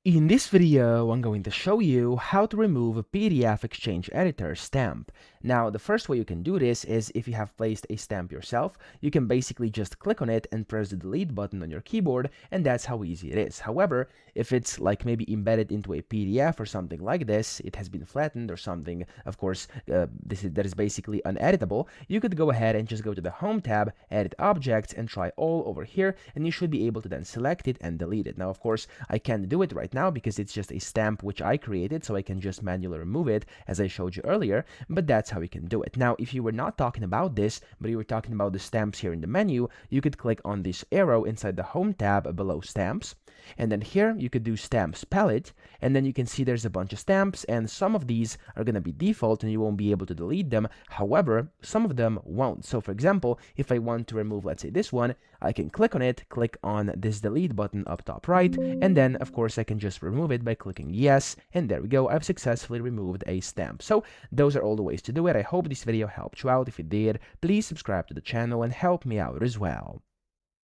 In this video, I'm going to show you how to remove a PDF XChange Editor stamp. Now, the first way you can do this is if you have placed a stamp yourself, you can basically just click on it and press the delete button on your keyboard, and that's how easy it is. However, if it's like maybe embedded into a PDF or something like this, it has been flattened or something, of course, that is basically uneditable, you could go ahead and just go to the Home tab, Edit Objects, and try All over here, and you should be able to then select it and delete it. Now, of course, I can't do it right now because it's just a stamp which I created, so I can just manually remove it as I showed you earlier, but that's how we can do it. Now, if you were not talking about this, but you were talking about the stamps here in the menu, you could click on this arrow inside the Home tab below Stamps, and then here you could do Stamps Palette, and then you can see there's a bunch of stamps, and some of these are going to be default and you won't be able to delete them. However, some of them won't. So for example, if I want to remove, let's say this one, I can click on it, click on this delete button up top right, and then of course I can just remove it by clicking yes, and there we go, I've successfully removed a stamp. So those are all the ways to do it. I hope this video helped you out. If it did, please subscribe to the channel and help me out as well.